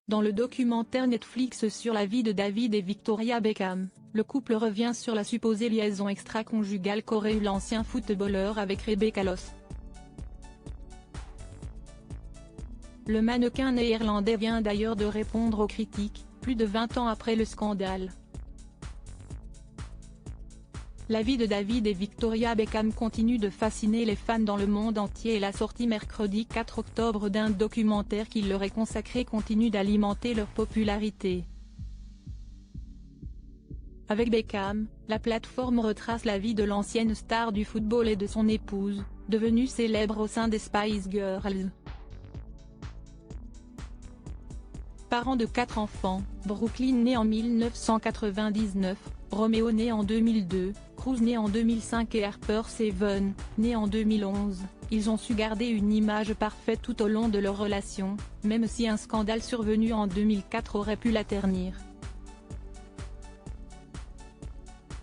Dans le documentaire Netflix sur la vie de David et Victoria Beckham, le couple revient sur la supposée liaison extra-conjugale qu'aurait eu l'ancien footballeur avec Rebecca Loss. Le mannequin néerlandais vient d'ailleurs de répondre aux critiques, plus de 20 ans après le scandale. La vie de David et Victoria Beckham continue de fasciner les fans dans le monde entier et la sortie mercredi 4 octobre d'un documentaire qui leur est consacré continue d'alimenter leur popularité. Avec Beckham, la plateforme retrace la vie de l'ancienne star du football et de son épouse, devenue célèbre au sein des Spice Girls. Parent de 4 enfants, Brooklyn né en 1999, Romeo né en 2002, Cruz né en 2005 et Harper Seven, né en 2011, ils ont su garder une image parfaite tout au long de leur relation, même si un scandale survenu en 2004 aurait pu la ternir.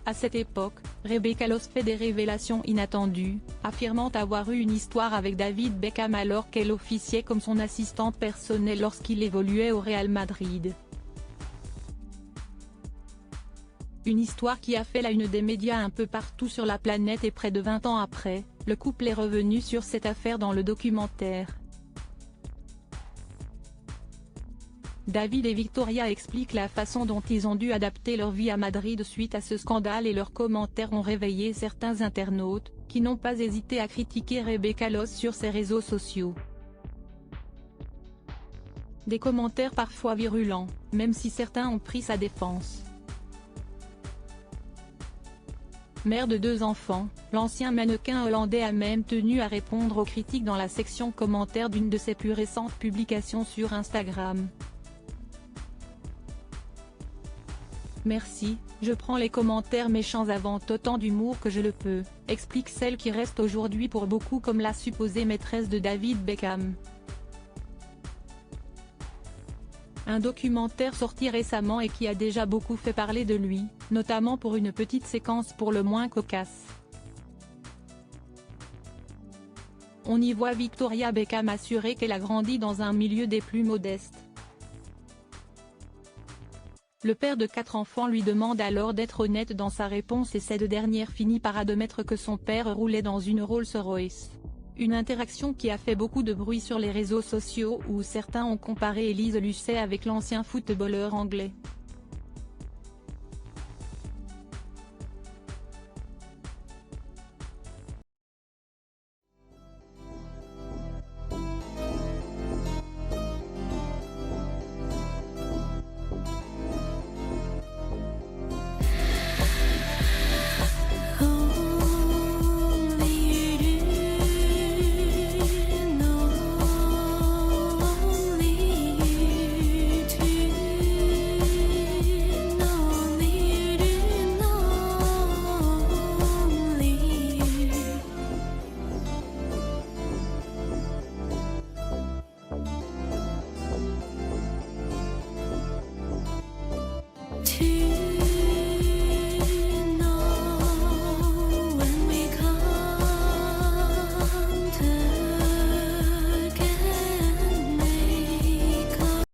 À cette époque, Rebecca Loss fait des révélations inattendues, affirmant avoir eu une histoire avec David Beckham alors qu'elle officiait comme son assistante personnelle lorsqu'il évoluait au Real Madrid. Une histoire qui a fait la une des médias un peu partout sur la planète et près de 20 ans après, le couple est revenu sur cette affaire dans le documentaire. David et Victoria expliquent la façon dont ils ont dû adapter leur vie à Madrid suite à ce scandale et leurs commentaires ont réveillé certains internautes, qui n'ont pas hésité à critiquer Rebecca Loss sur ses réseaux sociaux. Des commentaires parfois virulents, même si certains ont pris sa défense. Mère de 2 enfants, l'ancien mannequin hollandais a même tenu à répondre aux critiques dans la section commentaires d'une de ses plus récentes publications sur Instagram. Merci, je prends les commentaires méchants avec autant d'humour que je le peux, explique celle qui reste aujourd'hui pour beaucoup comme la supposée maîtresse de David Beckham. Un documentaire sorti récemment et qui a déjà beaucoup fait parler de lui, notamment pour une petite séquence pour le moins cocasse. On y voit Victoria Beckham assurer qu'elle a grandi dans un milieu des plus modestes. Le père de 4 enfants lui demande alors d'être honnête dans sa réponse et cette dernière finit par admettre que son père roulait dans une Rolls-Royce. Une interaction qui a fait beaucoup de bruit sur les réseaux sociaux où certains ont comparé Elise Lucet avec l'ancien footballeur anglais.